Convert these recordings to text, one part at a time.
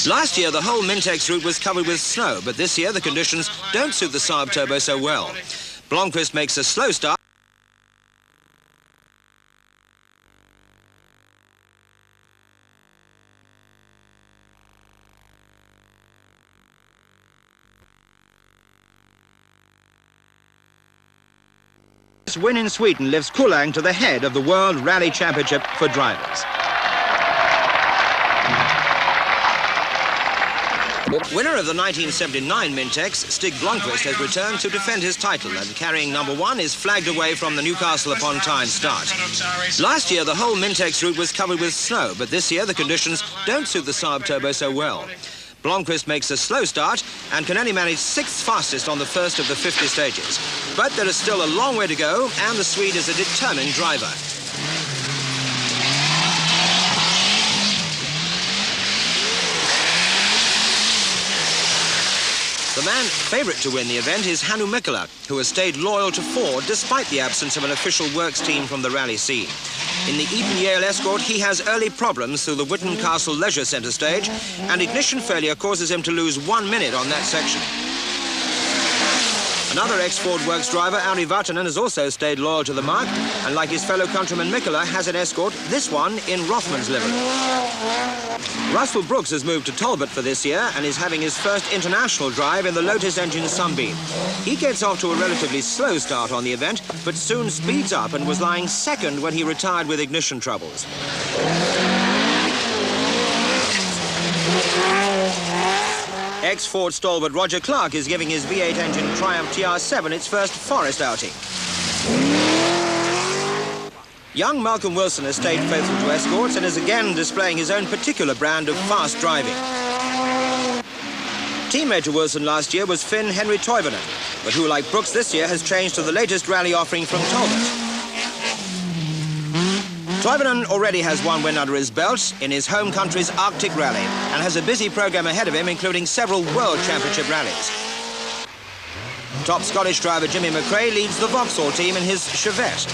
Last year, the whole Mintex route was covered with snow, but this year the conditions don't suit the Saab Turbo so well. Blomqvist makes a slow start. This win in Sweden lifts Kulang to the head of the World Rally Championship for drivers. Winner of the 1979 Mintex, Stig Blomqvist has returned to defend his title, and carrying number 1 is flagged away from the Newcastle upon Tyne start. Last year the whole Mintex route was covered with snow, but this year the conditions don't suit the Saab Turbo so well. Blomqvist makes a slow start and can only manage 6th fastest on the first of the 50 stages. But there is still a long way to go, and the Swede is a determined driver. The man favourite to win the event is Hannu Mikkola, who has stayed loyal to Ford despite the absence of an official works team from the rally scene. In the Eton-Yale Escort, he has early problems through the Witten Castle Leisure Centre stage, and ignition failure causes him to lose 1 minute on that section. Another ex-Ford Works driver, Ari Vatanen, has also stayed loyal to the mark, and like his fellow countryman Mikkola, has an Escort, this one in Rothman's livery. Russell Brooks has moved to Talbot for this year and is having his first international drive in the Lotus engine Sunbeam. He gets off to a relatively slow start on the event, but soon speeds up and was lying second when he retired with ignition troubles. Ex-Ford stalwart Roger Clark is giving his V8 engine Triumph TR7 its first forest outing. Young Malcolm Wilson has stayed faithful to Escorts and is again displaying his own particular brand of fast driving. Teammate to Wilson last year was Finn Henry Toivonen, but who, like Brooks this year, has changed to the latest rally offering from Talbot. Toivonen already has 1 win under his belt in his home country's Arctic Rally and has a busy programme ahead of him, including several World Championship rallies. Top Scottish driver Jimmy McRae leads the Vauxhall team in his Chevette.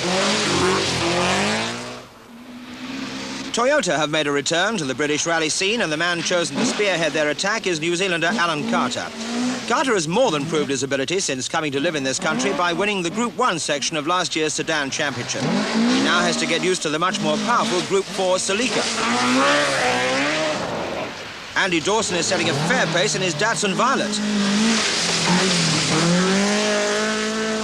Toyota have made a return to the British rally scene, and the man chosen to spearhead their attack is New Zealander Alan Carter. Carter has more than proved his ability since coming to live in this country by winning the Group 1 section of last year's Sedan Championship. He now has to get used to the much more powerful Group 4 Celica. Andy Dawson is setting a fair pace in his Datsun Violet.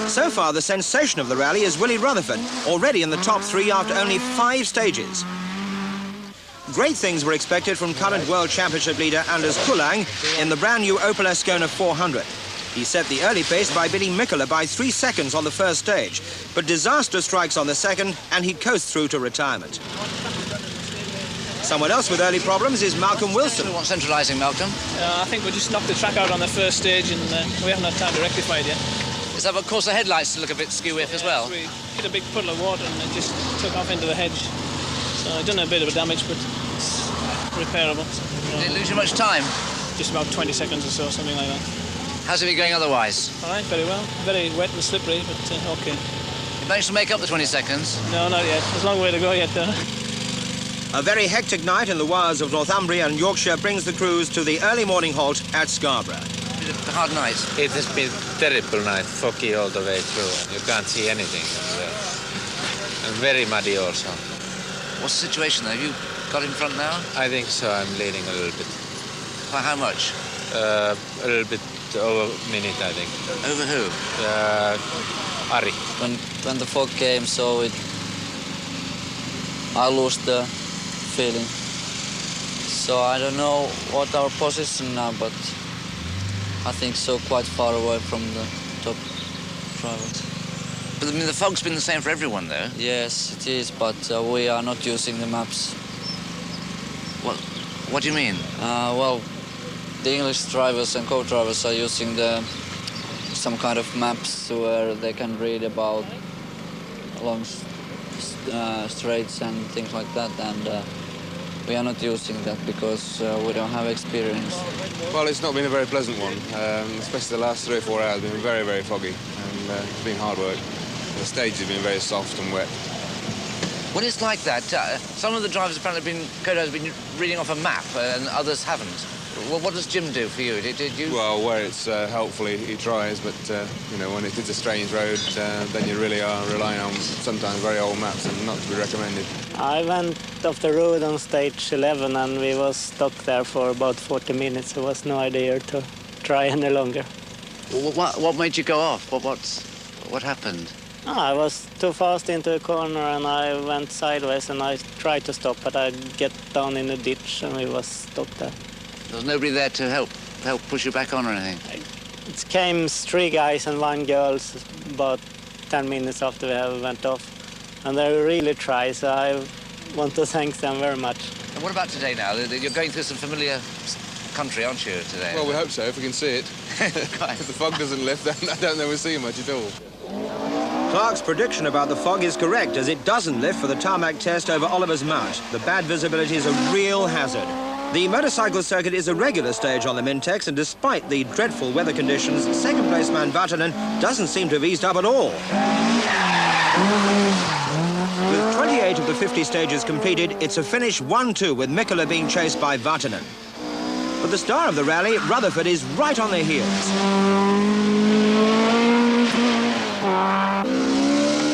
So far, the sensation of the rally is Willie Rutherford, already in the top 3 after only 5 stages. Great things were expected from current World Championship leader Anders Kulang in the brand new Opel Ascona 400. He set the early pace by beating Mikkola by 3 seconds on the first stage, but disaster strikes on the second and he coasts through to retirement. Someone else with early problems is Malcolm Wilson. What's centralising, Malcolm? I think we just knocked the track out on the first stage and we haven't had time to rectify it yet. Is that what caused the headlights to look a bit skew-whiff as well? We hit a big puddle of water and it just took off into the hedge. So it done a bit of a damage, but it's repairable. Did it lose you much time? Just about 20 seconds or so, something like that. How's it been going otherwise? All right, very well. Very wet and slippery, but OK. You managed to make up the 20 seconds? No, not yet. There's a long way to go yet, though. A very hectic night in the wilds of Northumbria and Yorkshire brings the crews to the early morning halt at Scarborough. It's been a hard night. It has been a terrible night, foggy all the way through. You can't see anything. And very muddy also. What's the situation, though? Have you got in front now? I think so. I'm leading a little bit. By how much? A little bit over a minute, I think. Over who? Ari. When the fog came, so I lost the feeling. So I don't know what our position now, but I think so quite far away from the top drivers. But I mean, the fog's been the same for everyone, though. Yes, it is, but we are not using the maps. What do you mean? Well, the English drivers and co-drivers are using some kind of maps where they can read about long straights and things like that, and we are not using that because we don't have experience. Well, it's not been a very pleasant one, especially the last 3 or 4 hours have been very, very foggy, and it's been hard work. The stage has been very soft and wet. When it's like that, some of the drivers apparently co-drivers have been reading off a map and others haven't. Well, what does Jim do for you? Did you? Well, where it's helpful, he tries, but, you know, when it's a strange road, then you really are relying on sometimes very old maps and not to be recommended. I went off the road on stage 11 and we was stuck there for about 40 minutes. There was no idea to try any longer. Well, what made you go off? What happened? I was too fast into a corner and I went sideways and I tried to stop, but I get down in a ditch and we was stuck there. There was nobody there to help push you back on or anything? It came 3 guys and 1 girl about 10 minutes after we went off. And they really tried, so I want to thank them very much. And what about today now? You're going through some familiar country, aren't you, today? Well, we hope so, if we can see it. If the fog doesn't lift, then I don't think we'll see much at all. Clark's prediction about the fog is correct, as it doesn't lift for the tarmac test over Oliver's Mount. The bad visibility is a real hazard. The motorcycle circuit is a regular stage on the Mintex, and despite the dreadful weather conditions, second-place man Vatanen doesn't seem to have eased up at all. With 28 of the 50 stages completed, it's a finish 1-2, with Mikkola being chased by Vatanen. But the star of the rally, Rutherford, is right on their heels.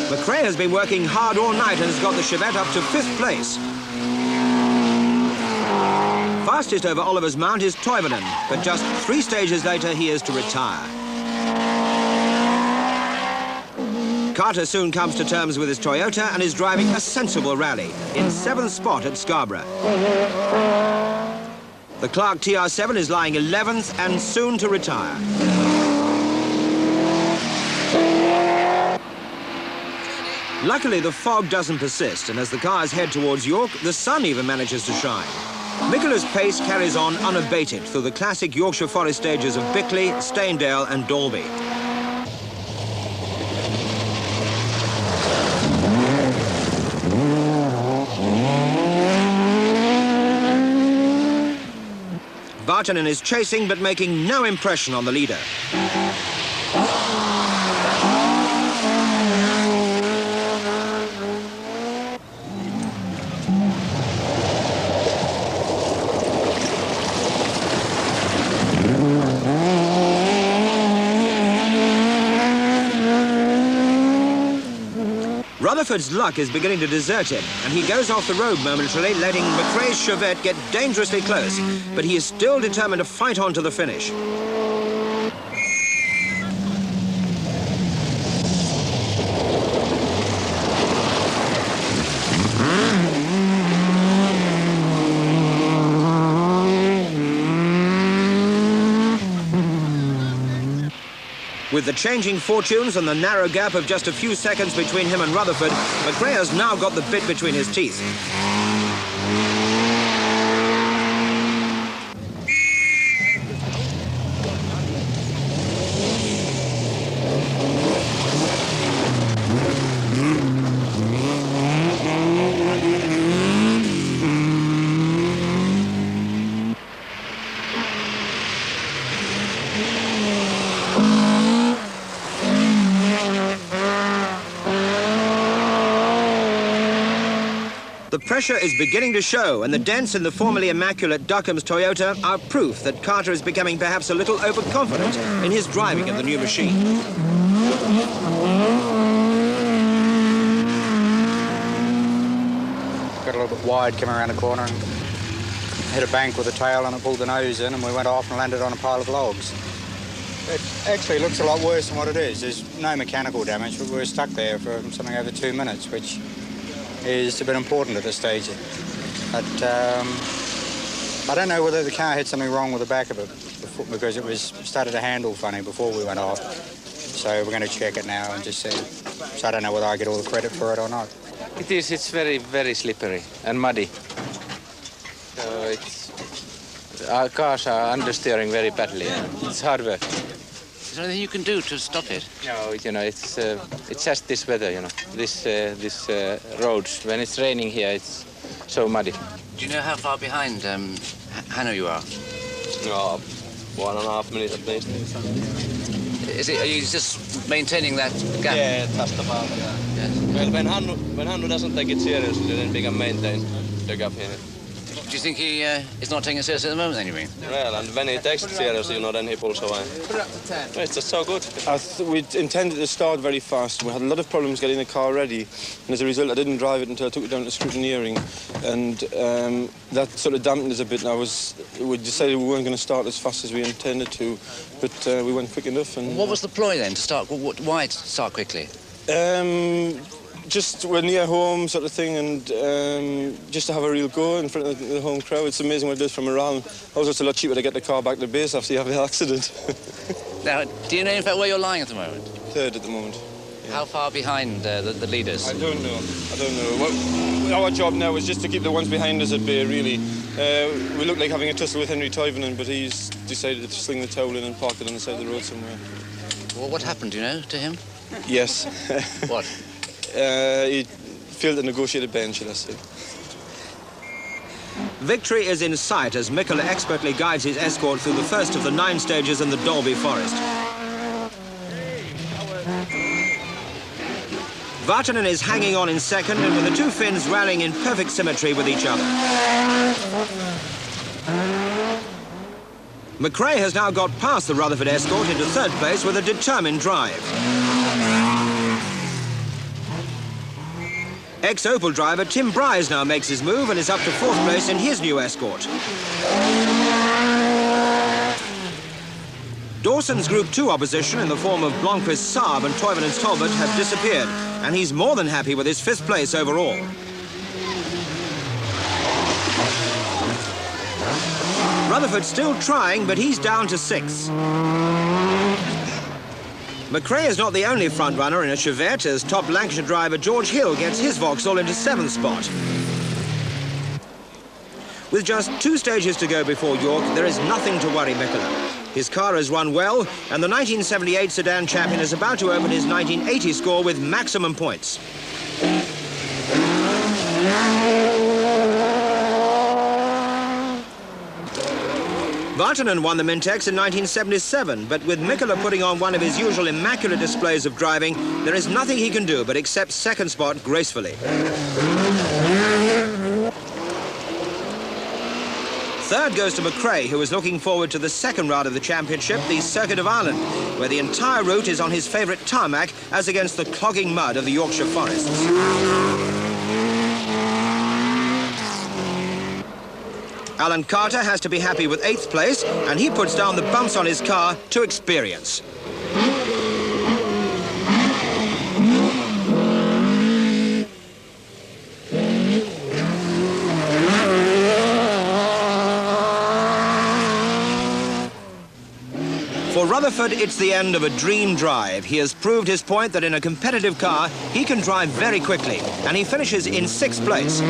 McRae has been working hard all night and has got the Chevette up to 5th place. Fastest over Oliver's Mount is Toivonen, but just 3 stages later he is to retire. Carter soon comes to terms with his Toyota and is driving a sensible rally, in 7th spot at Scarborough. The Clark TR7 is lying 11th and soon to retire. Luckily, the fog doesn't persist, and as the cars head towards York, the sun even manages to shine. Mikkola's pace carries on unabated through the classic Yorkshire Forest stages of Bickley, Staindale and Dalby. Vatanen is chasing but making no impression on the leader. Rutherford's luck is beginning to desert him, and he goes off the road momentarily, letting McRae's Chevette get dangerously close, but he is still determined to fight on to the finish. With the changing fortunes and the narrow gap of just a few seconds between him and Rutherford, McRae has now got the bit between his teeth. The pressure is beginning to show, and the dents in the formerly immaculate Duckham's Toyota are proof that Carter is becoming perhaps a little overconfident in his driving of the new machine. Got a little bit wide coming around the corner and hit a bank with the tail and it pulled the nose in and we went off and landed on a pile of logs. It actually looks a lot worse than what it is. There's no mechanical damage, but we were stuck there for something over 2 minutes, which is a bit important at this stage. But I don't know whether the car had something wrong with the back of it because it was started to handle funny before we went off. So we're going to check it now and just see. So I don't know whether I get all the credit for it or not. It is. It's very, very slippery and muddy. So our cars are understeering very badly. It's hard work. Is there anything you can do to stop it? No, you know, it's just this weather, you know, this roads. When it's raining here, it's so muddy. Do you know how far behind Hanno you are? No, 1.5 minutes at least. Are you just maintaining that gap? Yeah, just about, yeah. Yes. Well, when Hanno doesn't take it seriously, then we can maintain the gap here. Do you think he is not taking it seriously at the moment, then, you mean? Well, and when he takes it seriously, you know, then he pulls away. Put it up to 10. It's just so good. We intended to start very fast. We had a lot of problems getting the car ready, and as a result, I didn't drive it until I took it down to scrutineering, and that sort of dampened us a bit. We decided we weren't going to start as fast as we intended to, but we went quick enough. And what was the ploy then to start? Why to start quickly? Just we're near home sort of thing, and just to have a real go in front of the home crowd. It's amazing what it does from around. Also, it's a lot cheaper to get the car back to base after you have the accident. Now, do you know, in fact, where you're lying at the moment? Third at the moment. Yeah. How far behind the leaders? I don't know. Well, our job now is just to keep the ones behind us at bay, really. We look like having a tussle with Henry Toivonen, but he's decided to sling the towel in and park it on the side of the road somewhere. Well, what happened, do you know, to him? Yes. What? He failed to negotiate a ban, shall I say. Victory is in sight as Mikkola expertly guides his escort through the first of the 9 stages in the Dolby Forest. Vartanen is hanging on in second, and with the two Finns rallying in perfect symmetry with each other. McRae has now got past the Rutherford escort into third place with a determined drive. Ex-Opel driver Tim Bryce now makes his move and is up to 4th place in his new escort. Dawson's Group 2 opposition in the form of Blomqvist's Saab and Toivonen's Talbot have disappeared, and he's more than happy with his 5th place overall. Rutherford still trying, but he's down to 6th. McRae is not the only front-runner in a Chevette as top Lancashire driver George Hill gets his Vauxhall into 7th spot. With just 2 stages to go before York, there is nothing to worry Mikkola. His car has run well, and the 1978 sedan champion is about to open his 1980 score with maximum points. Vartanen won the Mintex in 1977, but with Mikkola putting on one of his usual immaculate displays of driving, there is nothing he can do but accept 2nd spot gracefully. 3rd goes to McRae, who is looking forward to the 2nd round of the championship, the Circuit of Ireland, where the entire route is on his favourite tarmac as against the clogging mud of the Yorkshire forests. Alan Carter has to be happy with 8th place, and he puts down the bumps on his car to experience. For Rutherford, it's the end of a dream drive. He has proved his point that in a competitive car, he can drive very quickly, and he finishes in 6th place.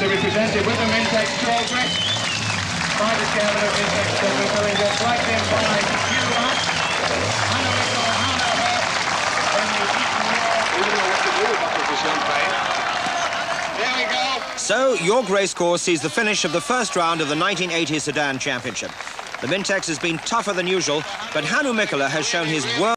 To be presented with the Mintex trophy by the chairman of Mintex Trophy, going just right in by There we go. So, York Racecourse sees the finish of the first round of the 1980 Sedan Championship. The Mintex has been tougher than usual, but Hannu Mikkola has shown his world